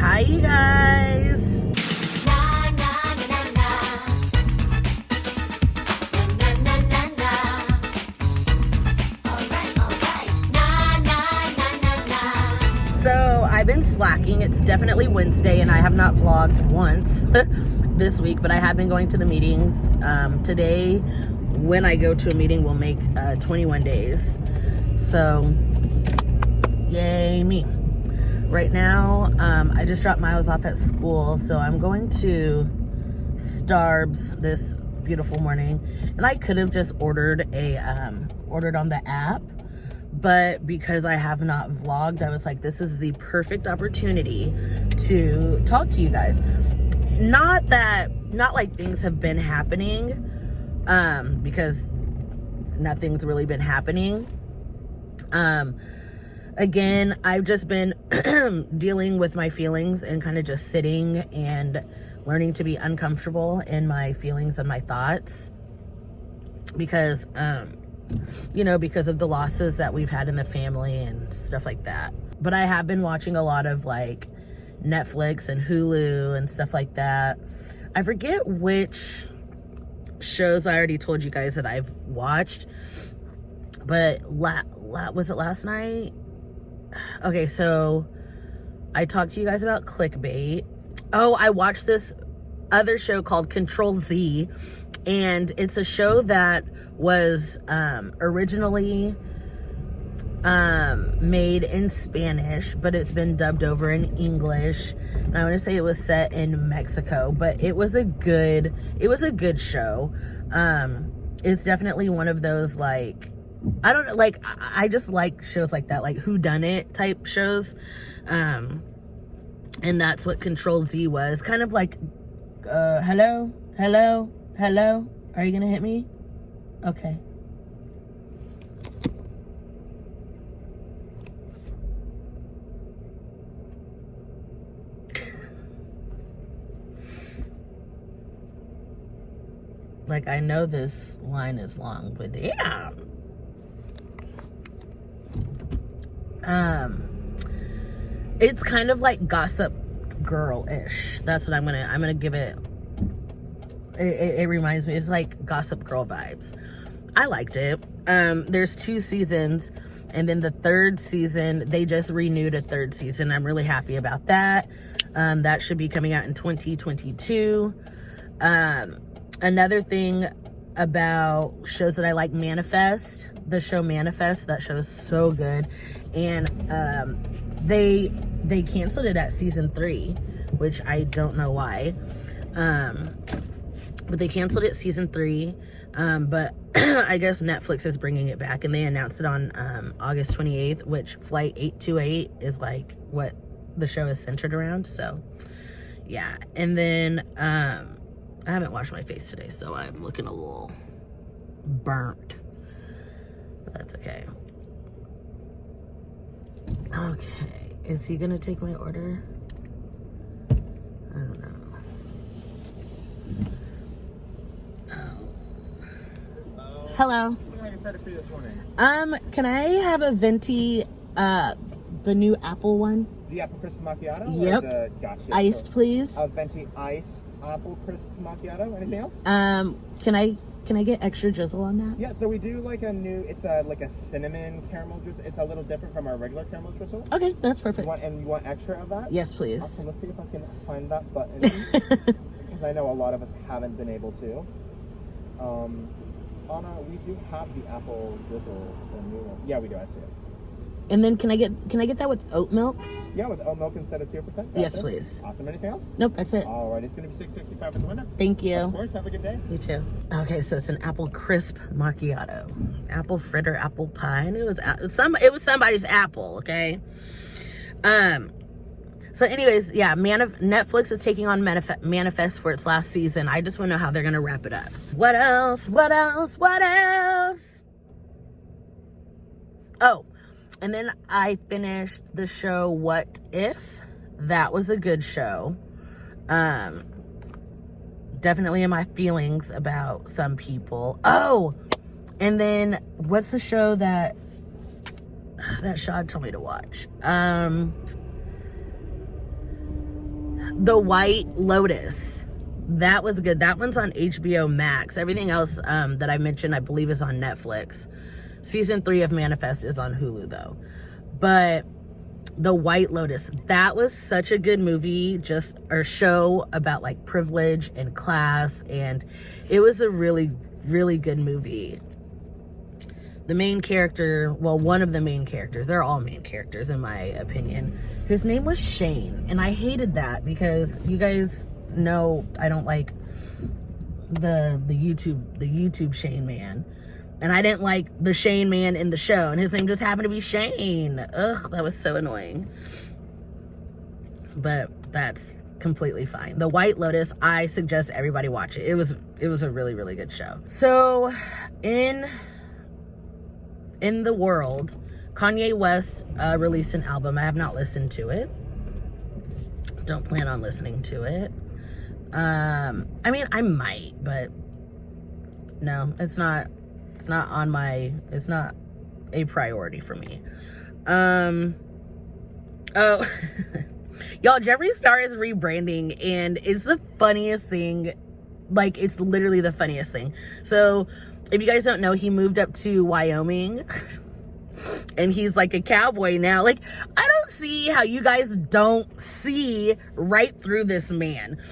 Hi, you guys. So I've been slacking. It's definitely Wednesday and I have not vlogged once this week, but I have been going to the meetings. Today, when I go to a meeting, will make 21 days. So, yay me. Right now, I just dropped Miles off at school, so I'm going to Starbucks this beautiful morning. And I could have just ordered on the app, but because I have not vlogged, I was like, this is the perfect opportunity to talk to you guys. Not like things have been happening, because nothing's really been happening. Again, I've just been dealing with my feelings and kind of just sitting and learning to be uncomfortable in my feelings and my thoughts because, because of the losses that we've had in the family and stuff like that. But I have been watching a lot of like Netflix and Hulu and stuff like that. I forget which shows I already told you guys that I've watched, but was it last night? Okay, so I talked to you guys about clickbait. Oh, I watched this other show called Control Z, and it's a show that was originally made in Spanish, but it's been dubbed over in English. And I want to say it was set in Mexico, but it was a good show. It's definitely one of those like, I just like shows like that, like whodunit type shows. And that's what Control Z was. Kind of like, hello? Are you gonna hit me? Okay. Like, I know this line is long, but damn. It's kind of like Gossip Girl-ish. That's what I'm gonna give it. It reminds me, it's like Gossip Girl vibes. I liked it. There's 2 seasons, and then the 3rd season, they just renewed a 3rd season. I'm really happy about that. That should be coming out in 2022. Another thing about shows that I like, Manifest. The show Manifest, that show is so good. And they canceled it at season 3, which I don't know why. But they canceled it season 3. But I guess Netflix is bringing it back, and they announced it on August 28th, which Flight 828 is like what the show is centered around. So yeah. And then I haven't washed my face today, so I'm looking a little burnt. But that's okay. Okay. Is he gonna take my order? I don't know. Hello. What can I get started for you this morning? Can I have a venti, the new apple one? The apple crisp macchiato? Yep. Gotcha. Iced, please. A venti ice apple crisp macchiato. Anything else? Can I get extra drizzle on that? Yeah, so we do like a new, it's like a cinnamon caramel drizzle. It's a little different from our regular caramel drizzle. Okay, that's perfect. You want extra of that? Yes, please. Awesome. Let's see if I can find that button. Because I know a lot of us haven't been able to. Anna, we do have the apple drizzle, the new one. Yeah, we do. I see it. And then can I get that with oat milk? Yeah, with oat milk instead of 2%. Yes, please. Awesome. Anything else? Nope, that's it. All right, it's going to be $6.65 for the winner. Thank you. Of course. Have a good day. You too. Okay, so it's an apple crisp macchiato, apple fritter, apple pie, and it was somebody's apple. Okay. So anyways, yeah, Netflix is taking on Manifest for its last season. I just want to know how they're gonna wrap it up. What else? Oh, and then I finished the show What If? That was a good show. Definitely in my feelings about some people. Oh, and then what's the show that Shad told me to watch? The White Lotus. That was good. That one's on HBO Max. Everything else that I mentioned, I believe, is on Netflix. Season 3 of Manifest is on Hulu, though. But The White Lotus, that was such a good movie, just a show about like privilege and class, and it was a really, really good movie. The main character, well, one of the main characters, they're all main characters in my opinion, his name was Shane, and I hated that because you guys know I don't like the YouTube Shane man. And I didn't like the Shane man in the show. And his name just happened to be Shane. Ugh, that was so annoying. But that's completely fine. The White Lotus, I suggest everybody watch it. It was a really, really good show. So in the world, Kanye West released an album. I have not listened to it. Don't plan on listening to it. I mean, I might, but no, it's not a priority for me. Oh, y'all, Jeffree Star is rebranding, and it's the funniest thing. Like, it's literally the funniest thing. So if you guys don't know, he moved up to Wyoming and he's like a cowboy now. Like, I don't see how you guys don't see right through this man.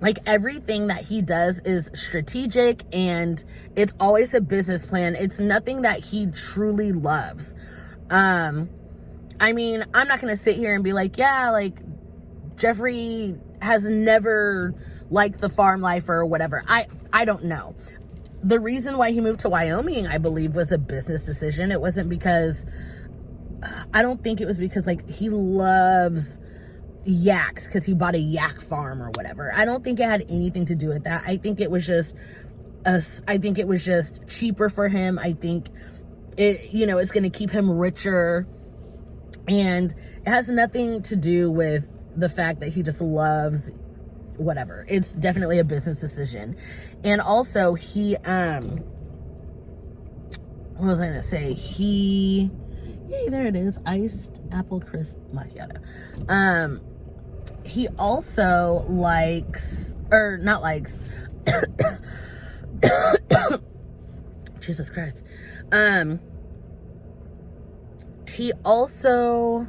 Like, everything that he does is strategic, and it's always a business plan. It's nothing that he truly loves. I mean, I'm not going to sit here and be like, yeah, like, Jeffree has never liked the farm life or whatever. I don't know. The reason why he moved to Wyoming, I believe, was a business decision. It wasn't because, I don't think it was because, like, he loves yaks because he bought a yak farm or whatever. I don't think it had anything to do with that. I think it was just cheaper for him. I think it's going to keep him richer, and it has nothing to do with the fact that he just loves whatever. It's definitely a business decision. And also he what was I going to say? Yay, there it is. Iced apple crisp macchiato. He also Jesus Christ. He also,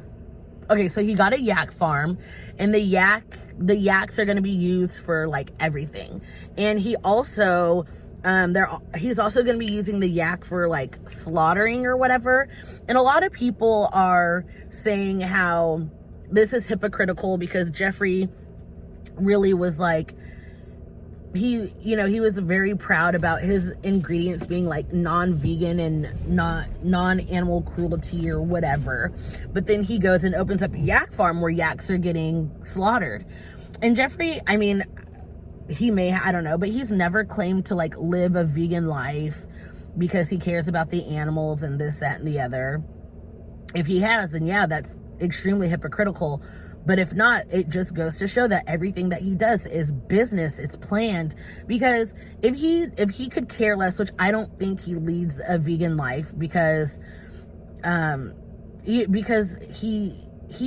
okay, so he got a yak farm, and the yaks are going to be used for like everything. And he also, he's also going to be using the yak for like slaughtering or whatever. And a lot of people are saying how this is hypocritical because Jeffree really was like, he was very proud about his ingredients being like non-vegan and non-animal cruelty or whatever. But then he goes and opens up a yak farm where yaks are getting slaughtered. And Jeffree, I mean, I don't know, but he's never claimed to like live a vegan life because he cares about the animals and this, that, and the other. If he has, then yeah, that's extremely hypocritical. But if not, it just goes to show that everything that he does is business. It's planned. Because if he could care less, which I don't think he leads a vegan life, because he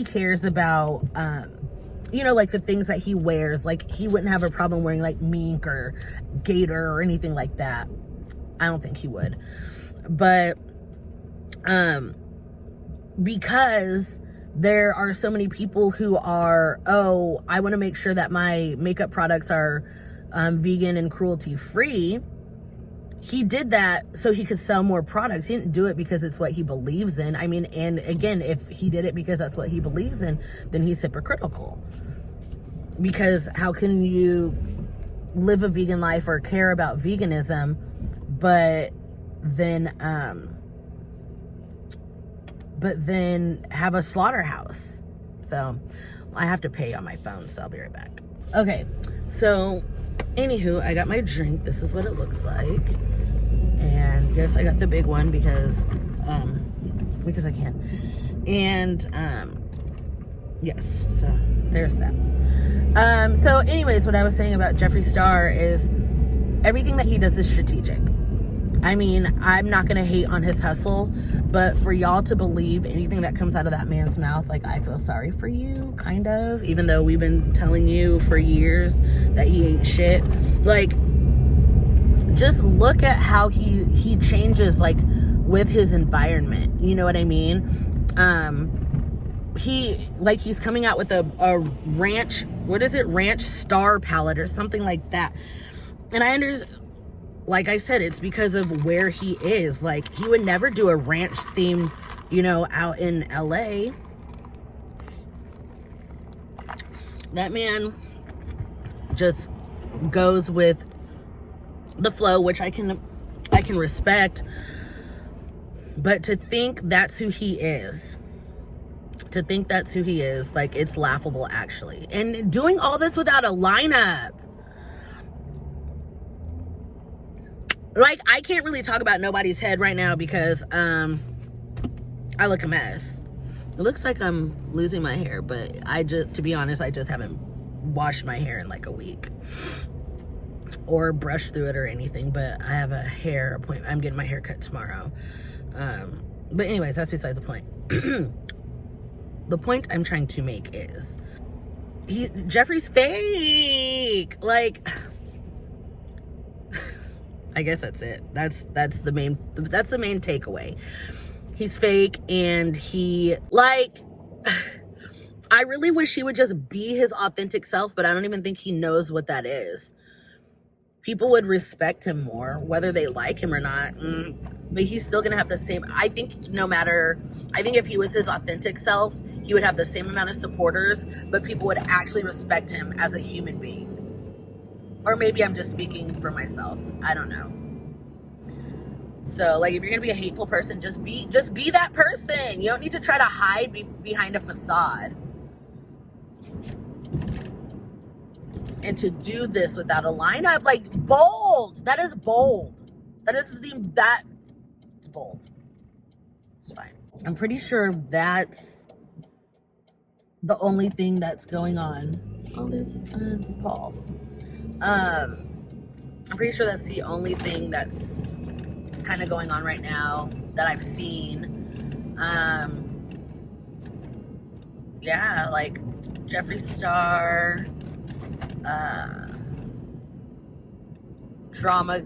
cares about like the things that he wears. Like, he wouldn't have a problem wearing like mink or gator or anything like that. I don't think he would. But because there are so many people who are, I want to make sure that my makeup products are vegan and cruelty free. He did that so he could sell more products. He didn't do it because it's what he believes in. I mean, and again, if he did it because that's what he believes in, then he's hypocritical. Because how can you live a vegan life or care about veganism, but then have a slaughterhouse? So I have to pay on my phone, so I'll be right back. Okay, so anywho, I got my drink. This is what it looks like. And yes, I got the big one because I can. And yes, so there's that. So anyways, what I was saying about Jeffree Star is everything that he does is strategic. I mean, I'm not going to hate on his hustle. But for y'all to believe anything that comes out of that man's mouth, like, I feel sorry for you, kind of, even though we've been telling you for years that he ain't shit. Like, just look at how he changes, like, with his environment. You know what I mean? He's coming out with a ranch, what is it? Ranch Star palette or something like that. And I understand, like I said, it's because of where he is. Like, he would never do a ranch theme, you know, out in LA. That man just goes with the flow, which I can respect. But to think that's who he is, like, it's laughable, actually. And doing all this without a lineup. Like, I can't really talk about nobody's head right now because I look a mess. It looks like I'm losing my hair, but to be honest, I just haven't washed my hair in like a week or brushed through it or anything. But I have a hair appointment. I'm getting my hair cut tomorrow. But anyways, that's besides the point. The point I'm trying to make is Jeffree's fake. Like, I guess that's it. That's the main takeaway. He's fake, and he, like, I really wish he would just be his authentic self, but I don't even think he knows what that is. People would respect him more, whether they like him or not. But he's still gonna have the same, I think if he was his authentic self, he would have the same amount of supporters, but people would actually respect him as a human being. Or maybe I'm just speaking for myself. I don't know. So, like, if you're gonna be a hateful person, just be that person. You don't need to try to hide behind a facade. And to do this without a lineup, like, bold. That is bold. It's bold. It's fine. I'm pretty sure that's the only thing that's going on. Oh, there's Paul. I'm pretty sure that's the only thing that's kind of going on right now that I've seen. Yeah, like Jeffree Star, drama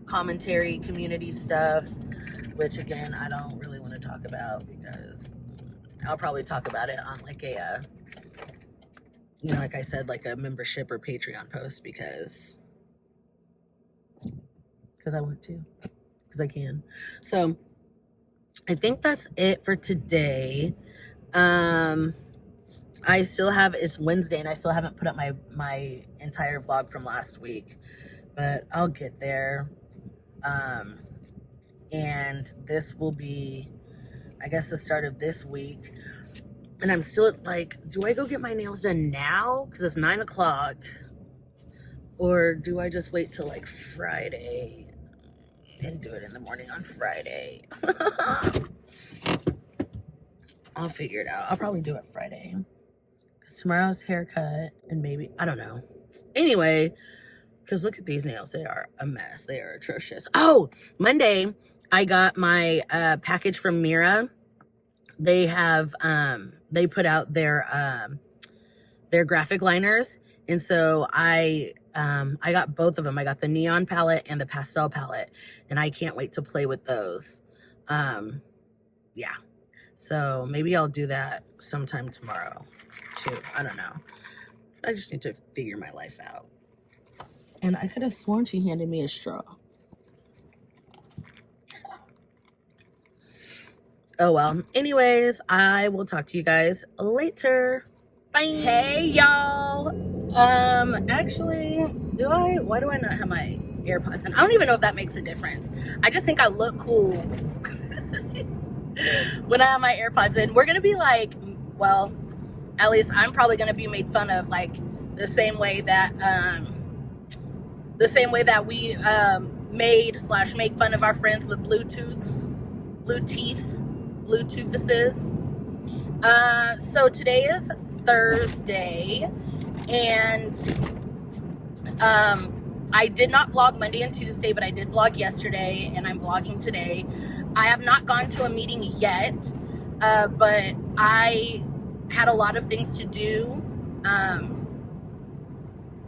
commentary, community stuff, which again, I don't really want to talk about because I'll probably talk about it on like a, you know, like I said, like a membership or Patreon post because I want to, because I can. So I think that's it for today. I still have, it's Wednesday and I still haven't put up my entire vlog from last week, but I'll get there. And this will be, I guess, the start of this week. And I'm still like, do I go get my nails done now? Because it's 9 o'clock. Or do I just wait till like Friday and do it in the morning on Friday? I'll figure it out. I'll probably do it Friday. Because tomorrow's haircut and maybe, I don't know. Anyway, because look at these nails. They are a mess. They are atrocious. Oh, Monday, I got my package from Mira. They have, they put out their graphic liners. And so I got both of them. I got the neon palette and the pastel palette. And I can't wait to play with those. Yeah. So maybe I'll do that sometime tomorrow too. I don't know. I just need to figure my life out. And I could have sworn she handed me a straw. Oh well. Anyways, I will talk to you guys later. Bye. Hey y'all. Actually, why do I not have my AirPods in? I don't even know if that makes a difference. I just think I look cool when I have my AirPods in. We're gonna be like, well, at least I'm probably gonna be made fun of like the same way that we make fun of our friends with Bluetooths. So today is Thursday, and I did not vlog Monday and Tuesday, but I did vlog yesterday, and I'm vlogging today. I have not gone to a meeting yet, but I had a lot of things to do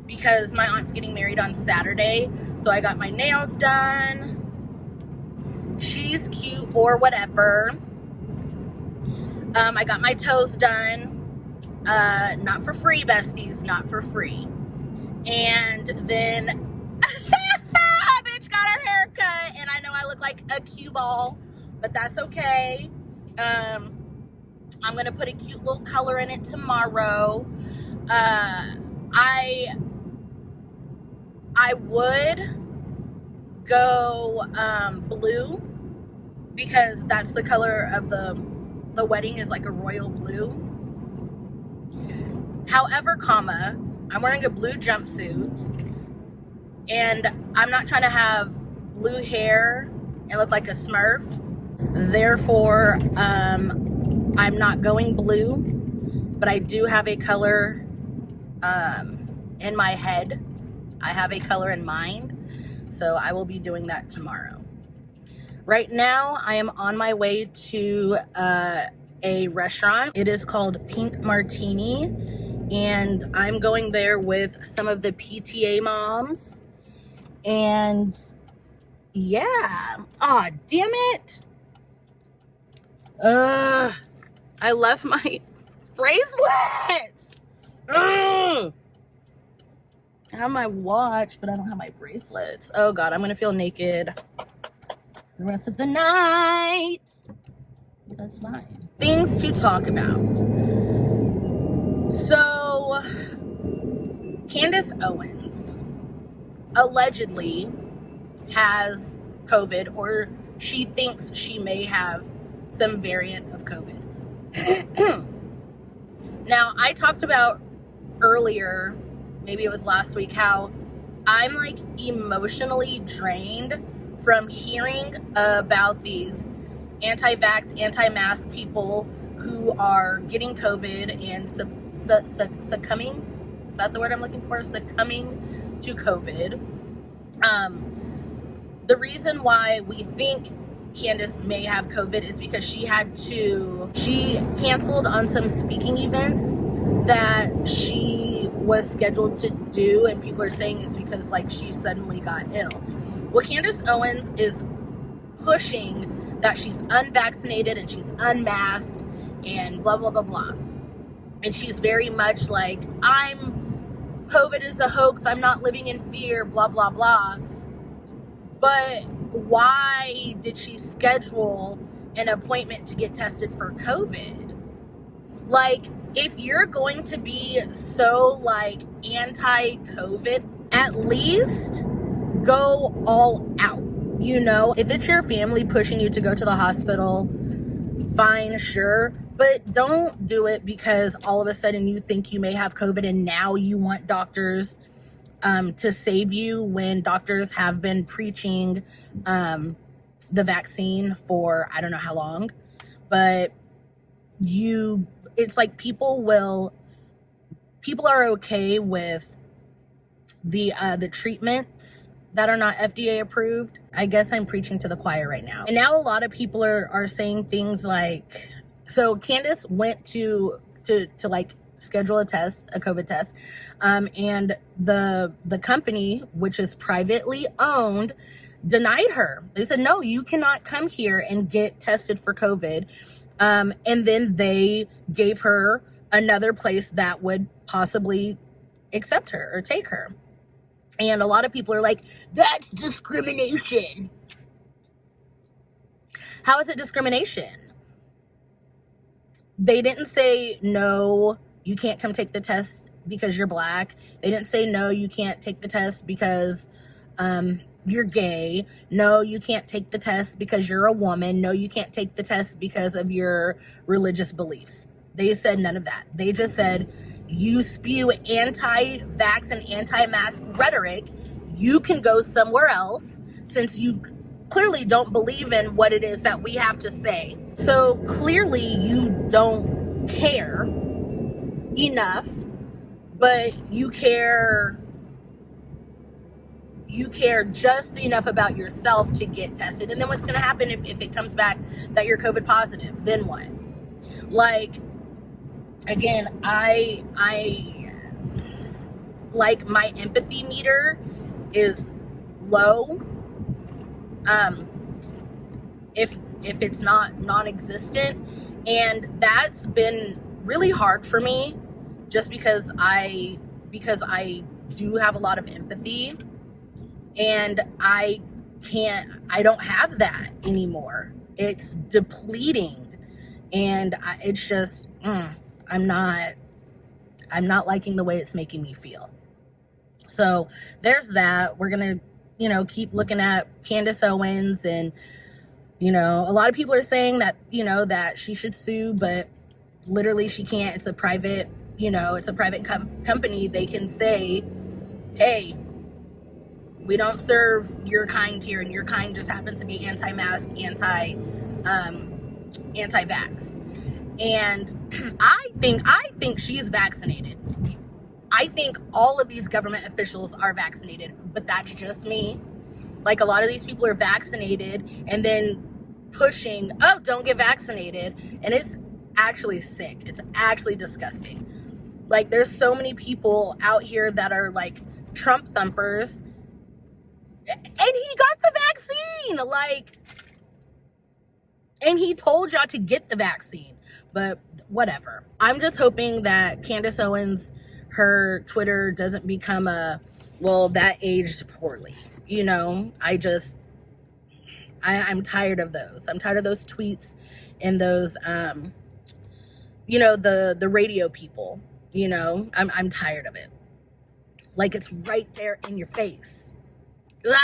because my aunt's getting married on Saturday. So I got my nails done. She's cute or whatever. I got my toes done. Not for free, besties, not for free. And then a bitch got her hair cut, and I know I look like a cue ball, but that's okay. I'm gonna put a cute little color in it tomorrow. I would go blue, because that's the color of the wedding, is like a royal blue. However, I'm wearing a blue jumpsuit, and I'm not trying to have blue hair and look like a Smurf. Therefore, I'm not going blue, but I do have a color in my head. I have a color in mind, so I will be doing that tomorrow. Right now, I am on my way to a restaurant. It is called Pink Martini, and I'm going there with some of the PTA moms. And yeah, aw, damn it. I left my bracelets. Ugh. I have my watch, but I don't have my bracelets. Oh God, I'm gonna feel naked the rest of the night. That's fine. Things to talk about. So, Candace Owens allegedly has COVID, or she thinks she may have some variant of COVID. Now, I talked about earlier, maybe it was last week, how I'm like emotionally drained from hearing about these anti-vax, anti-mask people who are getting COVID and succumbing. Is that the word I'm looking for? Succumbing to COVID. The reason why we think Candace may have COVID is because she canceled on some speaking events that she was scheduled to do, and people are saying it's because like she suddenly got ill. Well, Candace Owens is pushing that she's unvaccinated and she's unmasked and blah blah blah blah, and she's very much like, COVID is a hoax, I'm not living in fear, blah blah blah. But why did she schedule an appointment to get tested for COVID? Like, if you're going to be so like anti-COVID, at least go all out. You know, if it's your family pushing you to go to the hospital, fine, sure, but don't do it because all of a sudden you think you may have COVID and now you want doctors to save you, when doctors have been preaching the vaccine for I don't know how long. But it's like people are okay with the treatments that are not FDA approved. I guess I'm preaching to the choir right now. And now a lot of people are saying things like, so Candace went to like schedule a COVID test, and the company, which is privately owned, denied her. They said, no, you cannot come here and get tested for COVID. And then they gave her another place that would possibly accept her or take her. And a lot of people are like, that's discrimination. How is it discrimination? They didn't say, no, you can't come take the test because you're black. They didn't say, no, you can't take the test because you're gay. No, you can't take the test because you're a woman. No, you can't take the test because of your religious beliefs. They said none of that. They just said, you spew anti-vax and anti-mask rhetoric, you can go somewhere else, since you clearly don't believe in what it is that we have to say. So clearly you don't care enough, but you care you care just enough about yourself to get tested. And then what's going to happen if it comes back that you're COVID positive? Then what? Like, again, I like, my empathy meter is low. If it's not non-existent, and that's been really hard for me, just because I do have a lot of empathy, and I don't have that anymore. It's depleting, and it's just I'm not liking the way it's making me feel. So there's that. We're gonna keep looking at Candace Owens, and a lot of people are saying that that she should sue, but literally she can't. It's a private company. They can say, hey, we don't serve your kind here, and your kind just happens to be anti-mask, anti-vax. And I think she's vaccinated. I think all of these government officials are vaccinated, but that's just me. Like, a lot of these people are vaccinated and then pushing, oh, don't get vaccinated. And it's actually sick. It's actually disgusting. Like, there's so many people out here that are like Trump thumpers, and he got the vaccine. Like, and he told y'all to get the vaccine, but whatever. I'm just hoping that Candace Owens, her Twitter doesn't become that aged poorly. I'm tired of those. I'm tired of those tweets and those, the radio people, I'm tired of it. Like, it's right there in your face. Well,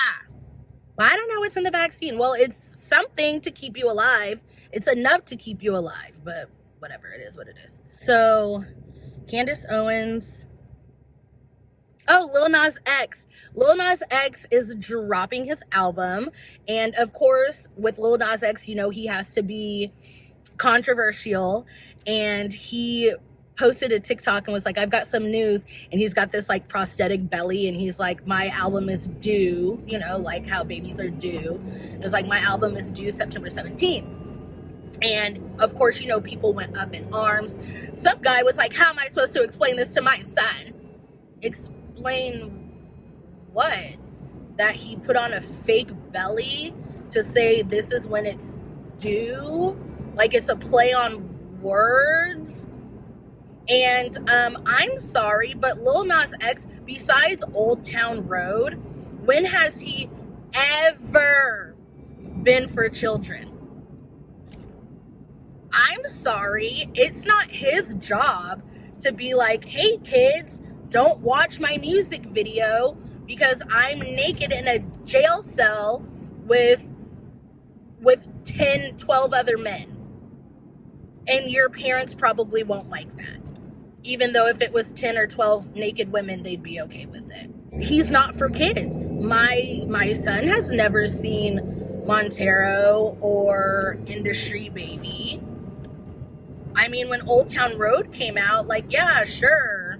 I don't know what's in the vaccine. Well, it's something to keep you alive. It's enough to keep you alive, but whatever, it is what it is. So, Candace Owens. Oh, Lil Nas X. Lil Nas X is dropping his album. And of course, with Lil Nas X, he has to be controversial. And he posted a TikTok and was like, I've got some news. And he's got this like prosthetic belly. And he's like, my album is due, like how babies are due. It was like, my album is due September 17th. And of course, people went up in arms. Some guy was like, how am I supposed to explain this to my son? Explain what? That he put on a fake belly to say this is when it's due? Like, it's a play on words? And I'm sorry, but Lil Nas X, besides Old Town Road, when has he ever been for children? I'm sorry, it's not his job to be like, hey kids, don't watch my music video because I'm naked in a jail cell with 10, 12 other men. And your parents probably won't like that. Even though if it was 10 or 12 naked women, they'd be okay with it. He's not for kids. My son has never seen Montero or Industry Baby. I mean, when Old Town Road came out, like, yeah, sure.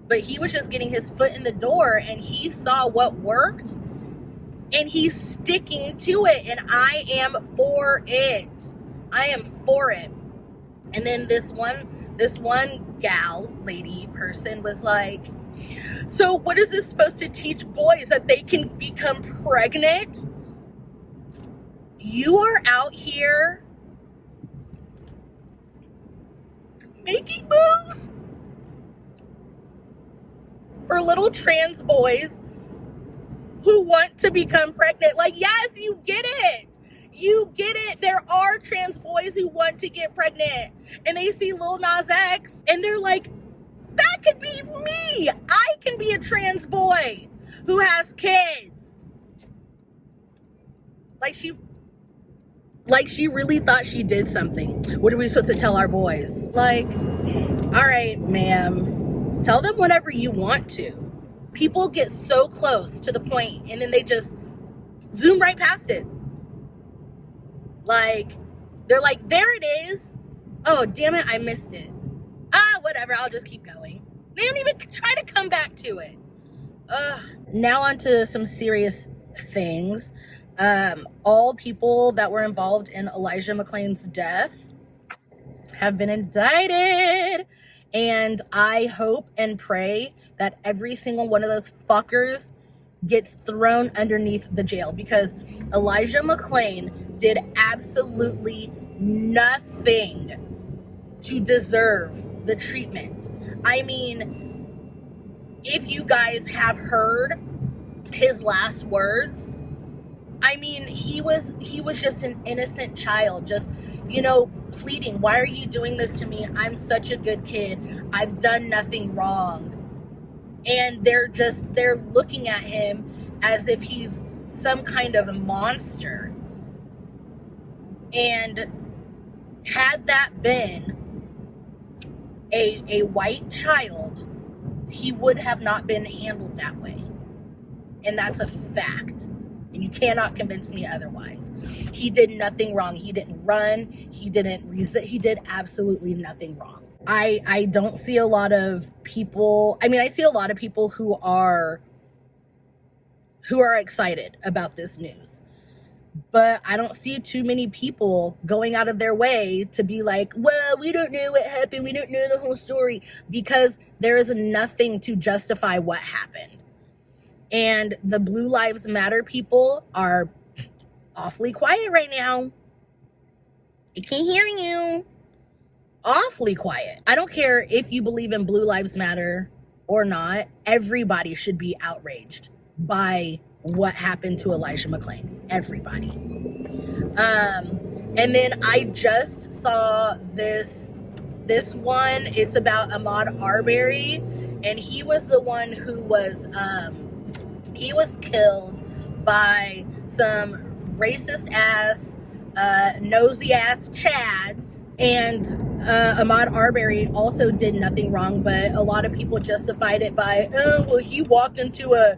But he was just getting his foot in the door, and he saw what worked, and he's sticking to it, and I am for it. I am for it. And then this one gal, lady, person was like, so what is this supposed to teach boys, that they can become pregnant? You are out here making moves for little trans boys who want to become pregnant. Like, yes, you get it. You get it. There are trans boys who want to get pregnant, and they see Lil Nas X and they're like, that could be me. I can be a trans boy who has kids. Like she really thought she did something. What are we supposed to tell our boys? Like, all right, ma'am, tell them whatever you want to. People get so close to the point and then they just zoom right past it. Like, they're like, there it is. Oh, damn it, I missed it. Whatever, I'll just keep going. They don't even try to come back to it. Now on to some serious things. All people that were involved in Elijah McClain's death have been indicted. And I hope and pray that every single one of those fuckers gets thrown underneath the jail, because Elijah McClain did absolutely nothing to deserve the treatment. I mean, if you guys have heard his last words, I mean, he was just an innocent child, just, you know, pleading, why are you doing this to me? I'm such a good kid. I've done nothing wrong. And they're looking at him as if he's some kind of a monster. And had that been a white child, he would have not been handled that way. And that's a fact. And you cannot convince me otherwise. He did nothing wrong. He didn't run. He didn't resist. He did absolutely nothing wrong. I don't see a lot of people. I mean, I see a lot of people who are excited about this news. But I don't see too many people going out of their way to be like, well, we don't know what happened. We don't know the whole story, because there is nothing to justify what happened. And the Blue Lives Matter people are awfully quiet right now. I can't hear you. Awfully quiet. I don't care if you believe in Blue Lives Matter or not. Everybody should be outraged by what happened to Elijah McClain. Everybody. And then I just saw this one. It's about Ahmaud Arbery, and he was the one who was he was killed by some racist ass nosy ass chads. And Ahmaud Arbery also did nothing wrong, but a lot of people justified it by, oh, well, he walked into a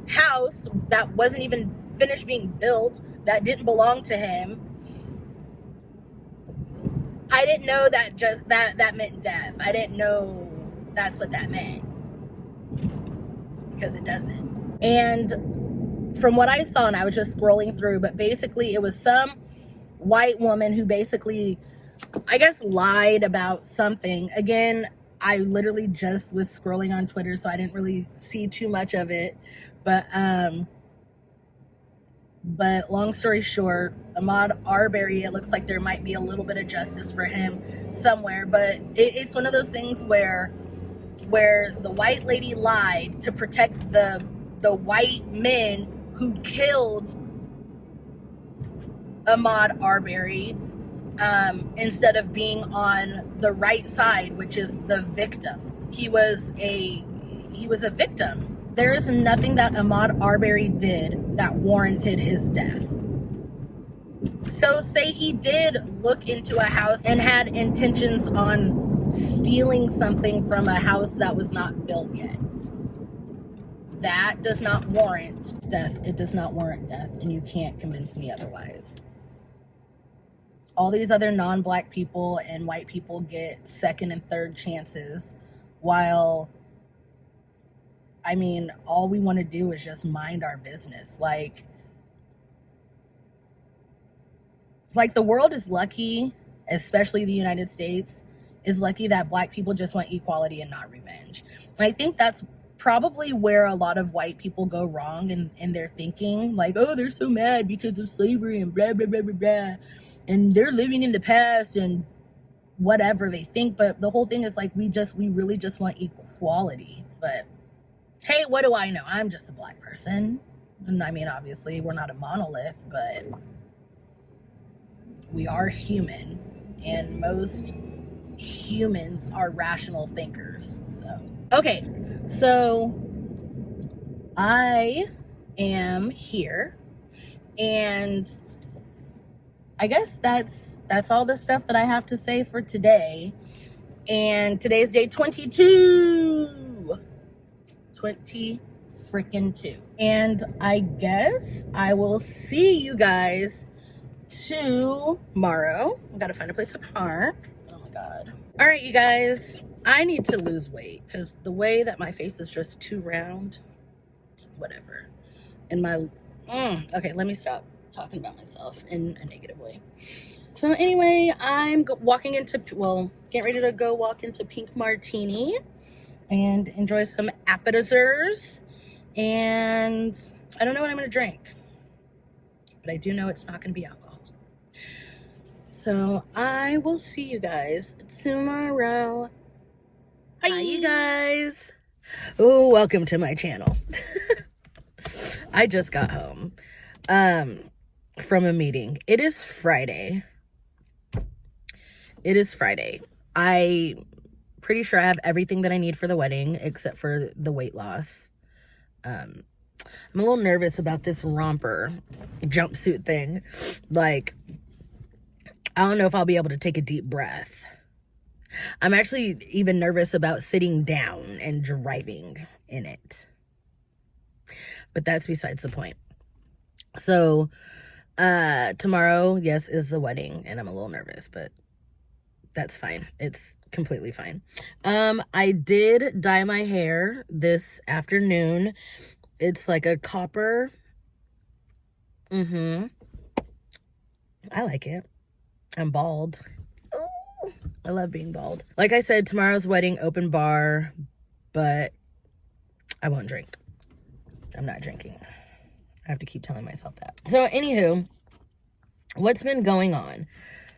house that wasn't even finished being built, that didn't belong to him. I didn't know that that meant death. I didn't know that's what that meant, because it doesn't. And from what I saw, and I was just scrolling through, but basically it was some white woman who basically, I guess, lied about something. Again, I literally just was scrolling on Twitter, so I didn't really see too much of it. But long story short, Ahmaud Arbery, it looks like there might be a little bit of justice for him somewhere. But it's one of those things where the white lady lied to protect the white men who killed Ahmaud Arbery, instead of being on the right side, which is the victim. He was a victim. There is nothing that Ahmaud Arbery did that warranted his death. So say he did look into a house and had intentions on stealing something from a house that was not built yet. That does not warrant death. It does not warrant death, and you can't convince me otherwise. All these other non-black people and white people get second and third chances, while, I mean, all we want to do is just mind our business. Like the world is lucky, especially the United States, is lucky that black people just want equality and not revenge. And I think that's probably where a lot of white people go wrong in their thinking. Like, oh, they're so mad because of slavery and blah, blah, blah, blah, blah. And they're living in the past and whatever they think. But the whole thing is like, we really just want equality. But hey, what do I know? I'm just a black person. And I mean, obviously, we're not a monolith, but we are human. And most humans are rational thinkers. So, okay. So I am here, and I guess that's all the stuff that I have to say for today. And today's day 22. 20 freaking 2. And I guess I will see you guys tomorrow. I gotta find a place to park. Oh my god. All right, you guys. I need to lose weight because the way that my face is just too round, Whatever. And my, okay, let me stop talking about myself in a negative way. So anyway, I'm walking into, well, getting ready to go walk into Pink Martini and enjoy some appetizers. And I don't know what I'm going to drink, but I do know it's not going to be alcohol. So I will see you guys tomorrow. Hi, you guys. Oh, welcome to my channel. I just got home from a meeting. It is Friday. I'm pretty sure I have everything that I need for the wedding except for the weight loss. I'm a little nervous about this romper jumpsuit thing. Like, I don't know if I'll be able to take a deep breath. I'm actually even nervous about sitting down and driving in it. But that's besides the point. So, tomorrow, yes, is the wedding, and I'm a little nervous, but that's fine. It's completely fine. I did dye my hair this afternoon. It's like a copper. I like it. I'm bald. Ooh, I love being bald. Like I said, tomorrow's wedding, open bar, but I won't drink. I'm not drinking. I have to keep telling myself that. So, anywho, what's been going on?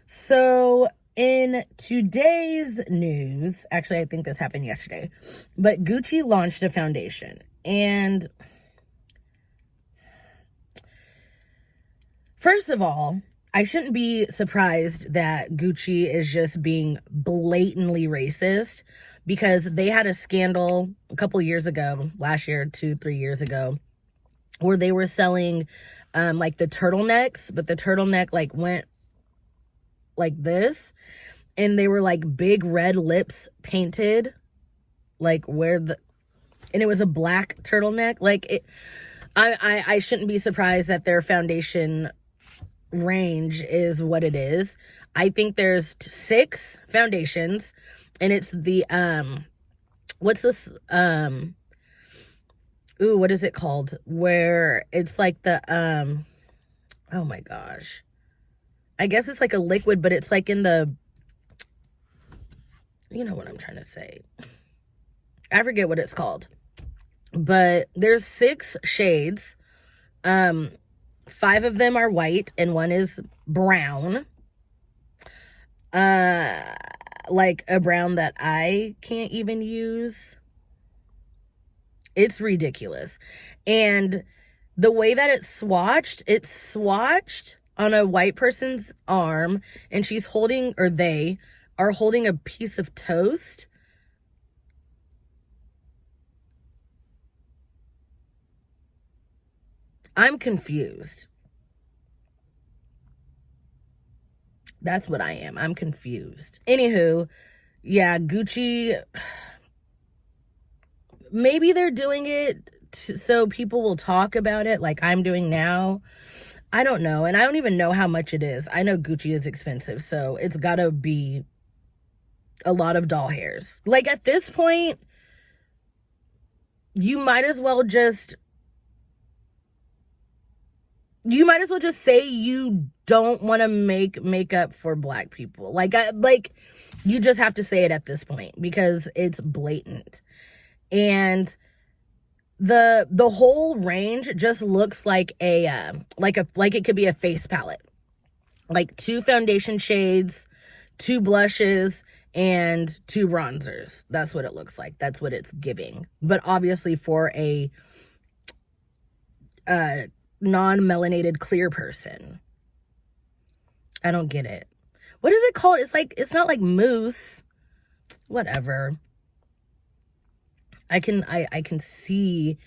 So, in today's news, actually, I think this happened yesterday, but Gucci launched a foundation. And first of all, I shouldn't be surprised that Gucci is just being blatantly racist, because they had a scandal a couple years ago, last year, 2-3 years ago, where they were selling like the turtlenecks, but the turtleneck like went like this, and they were like big red lips painted like and it was a black turtleneck. Like, it, I shouldn't be surprised that their foundation range is what it is. I think there's 6 foundations, and it's the what's this what is it called, where it's like the oh my gosh, I guess it's like a liquid, but it's like in the, you know what I'm trying to say, I forget what it's called, but there's 6 shades. 5 of them are white and 1 is brown. Like a brown that I can't even use. It's ridiculous. And the way that it's swatched on a white person's arm, and she's holding, or they are holding, a piece of toast. I'm confused. That's what I am. I'm confused. Anywho, yeah, Gucci, maybe they're doing it so people will talk about it like I'm doing now. I don't know. And I don't even know how much it is. I know Gucci is expensive, so it's gotta be a lot of doll hairs. Like, at this point, you might as well just say you don't want to make makeup for black people. Like, you just have to say it at this point, because it's blatant. And the whole range just looks like like it could be a face palette. Like 2 foundation shades, 2 blushes, and 2 bronzers. That's what it looks like. That's what it's giving. But obviously for a non-melanated clear person. I don't get it. What is it called? It's not like mousse. Whatever. I can see,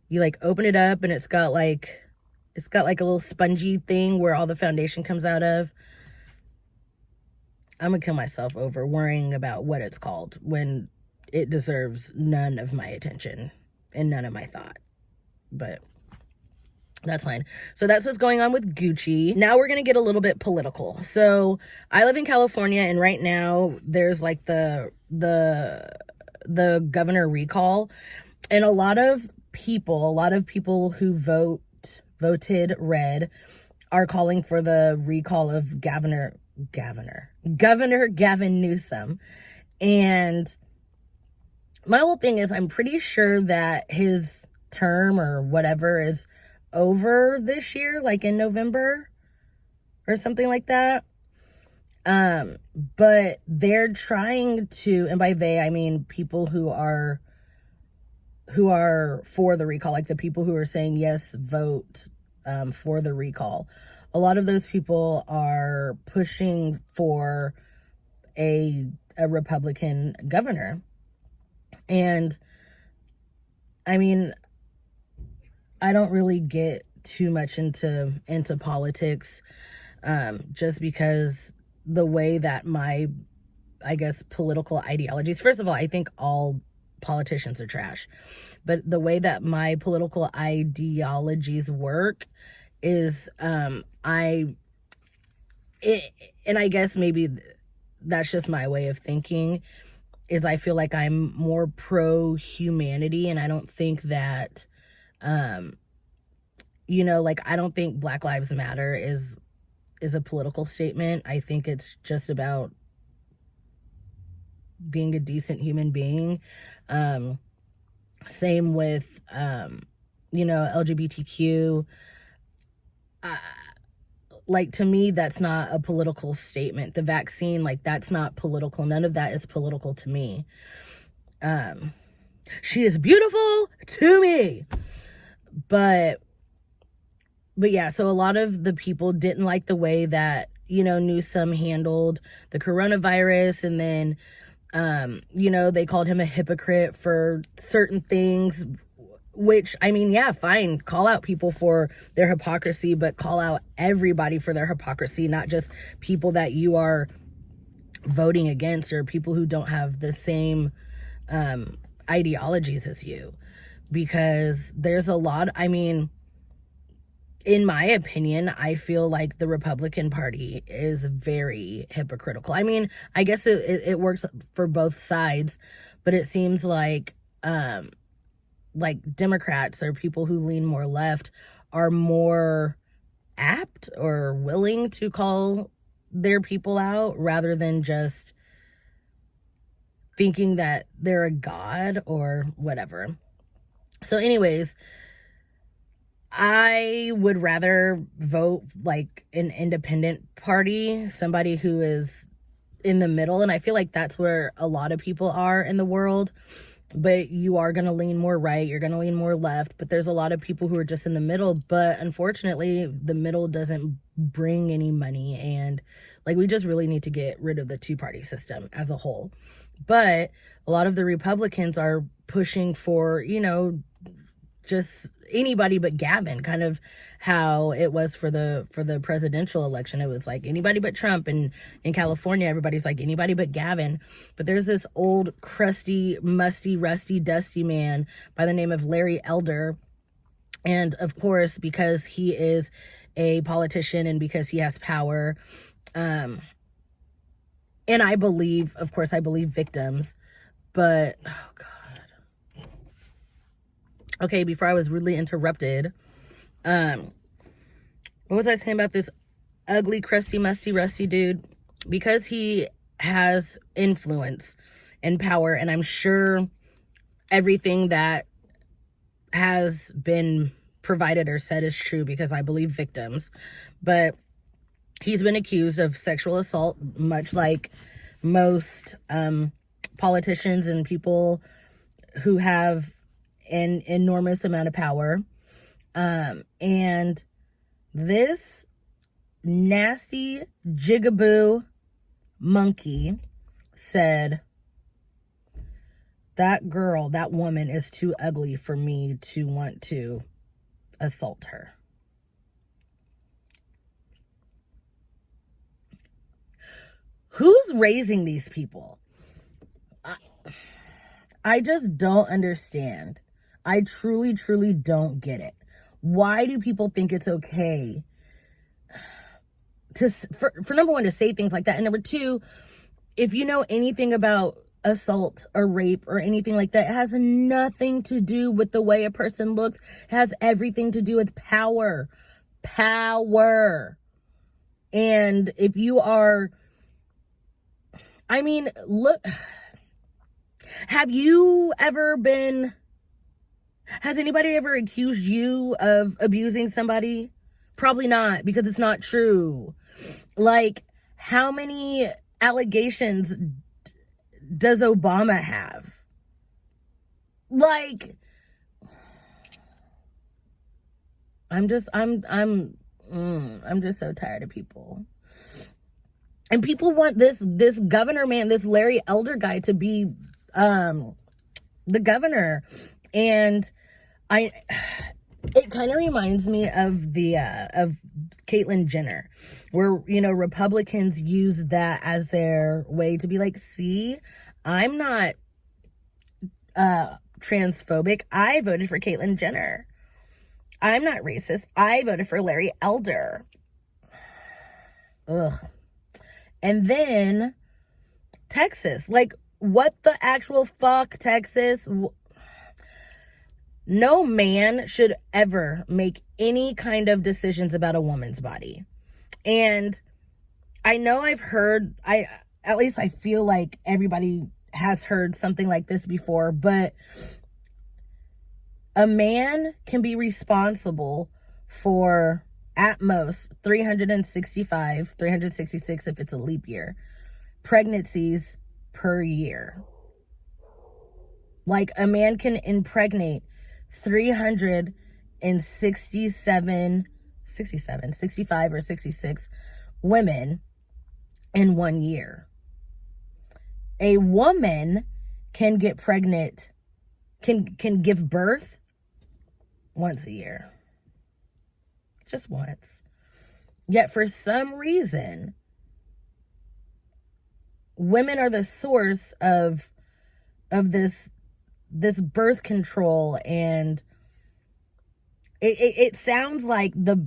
you like open it up and it's got like a little spongy thing where all the foundation comes out of. I'm gonna kill myself over worrying about what it's called when it deserves none of my attention and none of my thought. But that's fine. So that's what's going on with Gucci. Now we're going to get a little bit political. So I live in California, and right now there's like the governor recall, and a lot of a lot of people who voted red are calling for the recall of Governor Gavin Newsom. And my whole thing is, I'm pretty sure that his term or whatever is over this year, like in November or something like that. But they're trying to, and by they, I mean people who are for the recall, like the people who are saying yes, vote for the recall. A lot of those people are pushing for a Republican governor. And I mean, I don't really get too much into politics, just because the way that my, I guess, political ideologies, first of all, I think all politicians are trash, but the way that my political ideologies work is, and I guess maybe that's just my way of thinking, is I feel like I'm more pro humanity, and I don't think that, you know, like, I don't think Black Lives Matter is a political statement. I think it's just about being a decent human being. Same with, you know, LGBTQ. Like, to me, that's not a political statement. The vaccine, like, that's not political. None of that is political to me. She is beautiful to me. But yeah, so a lot of the people didn't like the way that, you know, Newsom handled the coronavirus. And then, you know, they called him a hypocrite for certain things, which, I mean, yeah, fine. Call out people for their hypocrisy, but call out everybody for their hypocrisy, not just people that you are voting against or people who don't have the same ideologies as you. Because there's a lot, I mean, in my opinion, I feel like the Republican Party is very hypocritical. I mean, I guess it works for both sides, but it seems like Democrats or people who lean more left are more apt or willing to call their people out rather than just thinking that they're a god or whatever. So anyways, I would rather vote like an independent party, somebody who is in the middle. And I feel like that's where a lot of people are in the world. But you are going to lean more right. You're going to lean more left. But there's a lot of people who are just in the middle. But unfortunately, the middle doesn't bring any money. And like, we just really need to get rid of the two-party system as a whole. But a lot of the Republicans are pushing for, you know, just anybody but Gavin, kind of how it was for the presidential election. It was like anybody but Trump, and in California everybody's like anybody but Gavin. But there's this old crusty, musty, rusty, dusty man by the name of Larry Elder, and of course, because he is a politician and because he has power, and I believe, of course, I believe victims, but oh god. Okay, before I was rudely interrupted, what was I saying about this ugly, crusty, musty, rusty dude? Because he has influence and power, and I'm sure everything that has been provided or said is true because I believe victims, but he's been accused of sexual assault, much like most politicians and people who have an enormous amount of power. And this nasty jigaboo monkey said, that girl, that woman is too ugly for me to want to assault her. Who's raising these people? I just don't understand. I truly, truly don't get it. Why do people think it's okay for number one, to say things like that? And number two, if you know anything about assault or rape or anything like that. It has nothing to do with the way a person looks. It has everything to do with power. Power. And if you are, I mean, look, have you ever been, has anybody ever accused you of abusing somebody? Probably not, because it's not true. Like, how many allegations does Obama have? Like, I'm just so tired of people. And people want this governor man, this Larry Elder guy, to be the governor. And it kind of reminds me of the of Caitlyn Jenner, where, you know, Republicans use that as their way to be like, see, I'm not transphobic. I voted for Caitlyn Jenner. I'm not racist. I voted for Larry Elder. Ugh. And then Texas. Like, what the actual fuck, Texas? No man should ever make any kind of decisions about a woman's body. And I know I've heard, at least I feel like everybody has heard something like this before, but a man can be responsible for at most 366 if it's a leap year, pregnancies per year. Like, a man can impregnate 65 or 66 women in 1 year. A woman can get pregnant, can give birth once a year. Just once. Yet for some reason, women are the source of this birth control, and it sounds like the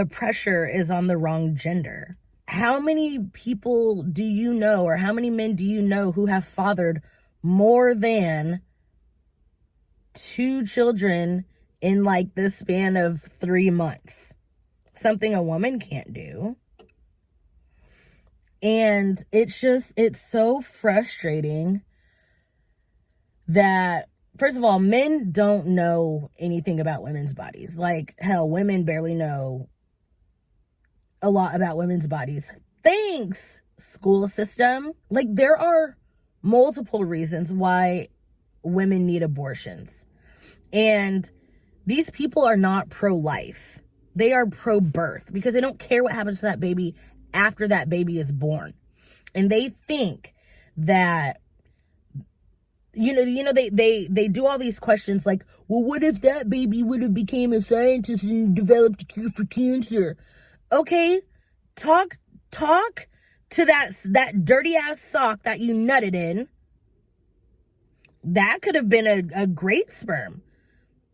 pressure is on the wrong gender. How many people do you know, or how many men do you know who have fathered more than 2 children in like the span of 3 months? Something a woman can't do. And it's so frustrating that, first of all, men don't know anything about women's bodies. Like, hell, women barely know a lot about women's bodies. Thanks, school system. Like, there are multiple reasons why women need abortions. And these people are not pro-life. They are pro-birth, because they don't care what happens to that baby after that baby is born. And they think that, you know, they do all these questions like, well, what if that baby would have became a scientist and developed a cure for cancer? Okay, talk to that dirty ass sock that you nutted in. That could have been a great sperm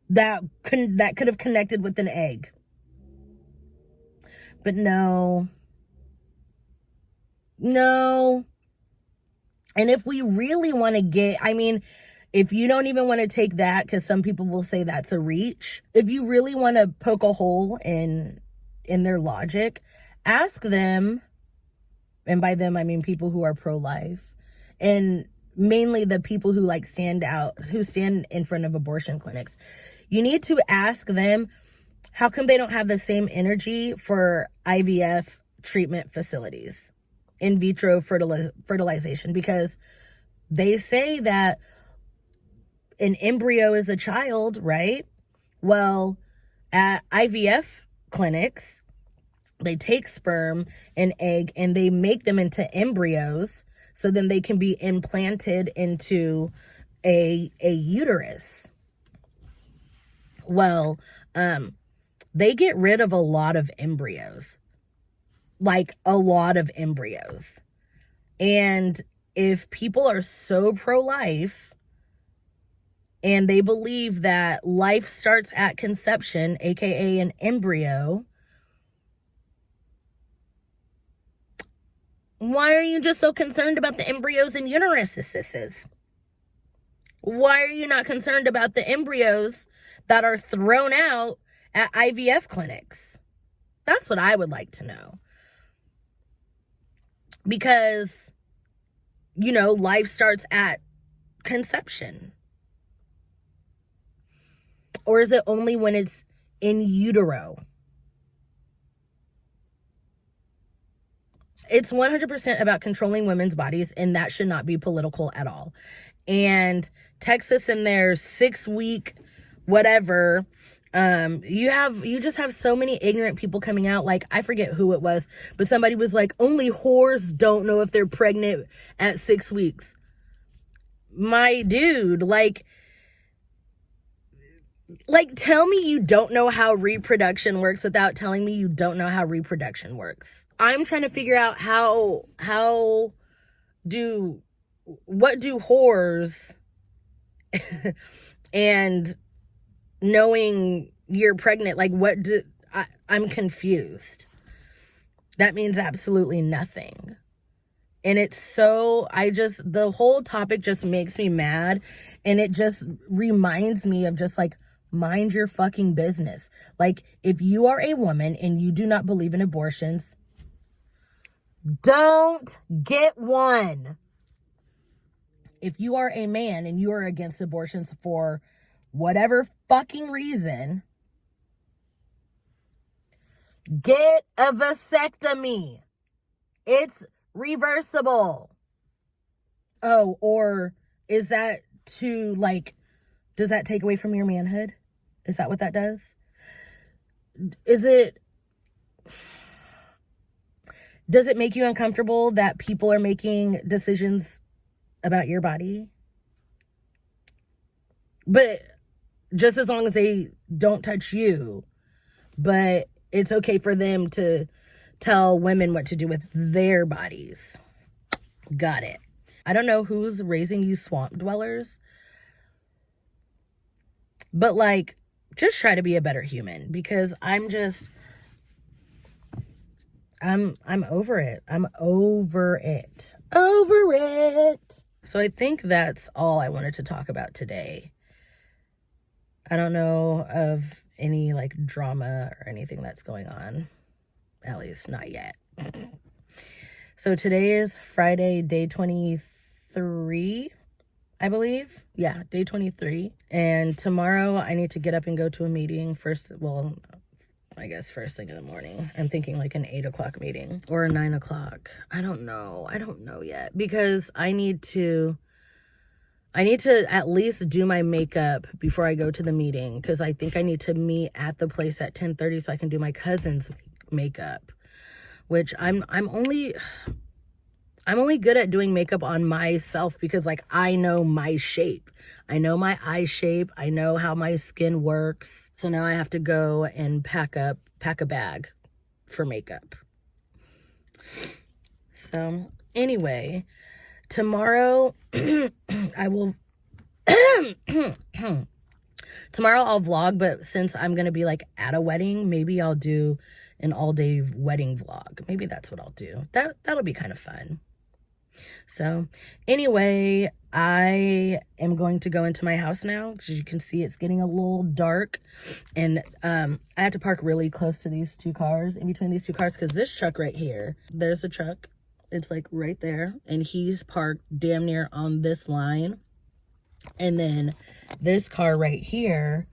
that could have connected with an egg. But no. And if we really want to get, I mean, if you don't even want to take that, because some people will say that's a reach, if you really want to poke a hole in their logic, ask them, and by them I mean people who are pro-life, and mainly the people who like stand in front of abortion clinics. You need to ask them, how come they don't have the same energy for IVF treatment facilities, in vitro fertilization? Because they say that an embryo is a child, right? Well, at IVF clinics, they take sperm and egg and they make them into embryos, so then they can be implanted into a uterus. Well, they get rid of a lot of embryos. Like, a lot of embryos. And if people are so pro-life and they believe that life starts at conception, aka an embryo, Why are you just so concerned about the embryos and uteruses? Why are you not concerned about the embryos that are thrown out at IVF clinics? That's what I would like to know. Because, you know, life starts at conception. Or is it only when it's in utero? It's 100% about controlling women's bodies, and that should not be political at all. And Texas in their 6-week whatever, you just have so many ignorant people coming out. Like, I forget who it was, but somebody was like, only whores don't know if they're pregnant at 6 weeks. My dude, like tell me you don't know how reproduction works without telling me you don't know how reproduction works. I'm trying to figure out what do whores and knowing you're pregnant, like I'm confused. That means absolutely nothing. And it's so, the whole topic just makes me mad. And it just reminds me of just like, mind your fucking business. Like, if you are a woman and you do not believe in abortions, don't get one. If you are a man and you are against abortions for whatever fucking reason, get a vasectomy. It's reversible. Oh, or is that to like, does that take away from your manhood? Is that what that does? Does it make you uncomfortable that people are making decisions about your body? But just as long as they don't touch you, but it's okay for them to tell women what to do with their bodies. Got it. I don't know who's raising you swamp dwellers, but like, just try to be a better human, because I'm over it. I'm over it. Over it. So I think that's all I wanted to talk about today. I don't know of any like drama or anything that's going on. At least not yet. So today is Friday, day 23, I believe. Yeah, day 23. And tomorrow I need to get up and go to a meeting first. Well, I guess first thing in the morning. I'm thinking like an 8 o'clock meeting or a 9 o'clock. I don't know yet, because I need to at least do my makeup before I go to the meeting, because I think I need to meet at the place at 10:30 so I can do my cousin's makeup, which I'm only good at doing makeup on myself because like I know my shape. I know my eye shape. I know how my skin works. So now I have to go and pack a bag for makeup. So anyway, tomorrow tomorrow I'll vlog, but since I'm going to be like at a wedding, maybe I'll do an all-day wedding vlog. Maybe that's what I'll do. That'll be kind of fun. So anyway, I am going to go into my house now, because you can see it's getting a little dark, and I had to park really close to these two cars, in between these two cars, because this truck right here, there's a truck, it's like right there, and he's parked damn near on this line. And then this car right here,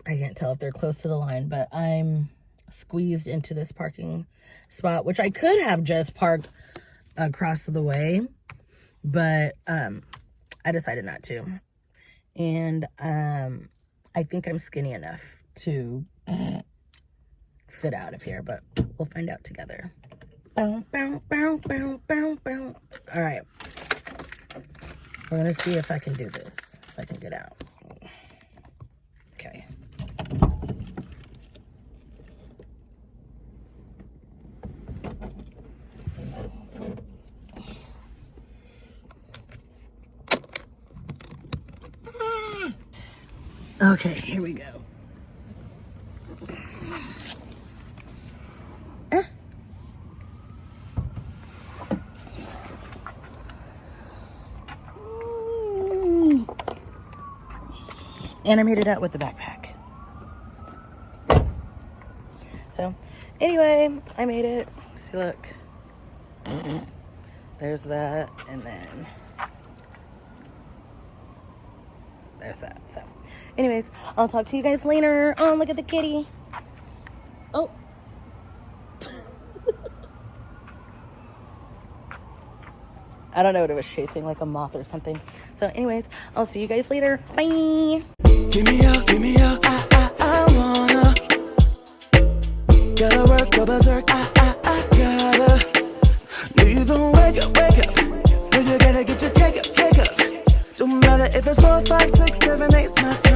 I can't tell if they're close to the line, but I'm squeezed into this parking spot, which I could have just parked across the way, but I decided not to. And I think I'm skinny enough to fit out of here, but we'll find out together. All right, we're gonna see if I can do this, if I can get out. Okay. Okay, here we go. And I made it out with the backpack. So, anyway, I made it. See, look. There's that, and then there's that. So, anyways, I'll talk to you guys later. Oh, look at the kitty. Oh. I don't know what it was chasing, like a moth or something. So, anyways, I'll see you guys later. Bye. Give me up, I wanna. Gotta work, go berserk, I gotta. Know you gon' wake up. Know you gotta get your cake up. Don't matter if it's 4, 5, 6, 7, 8's my time.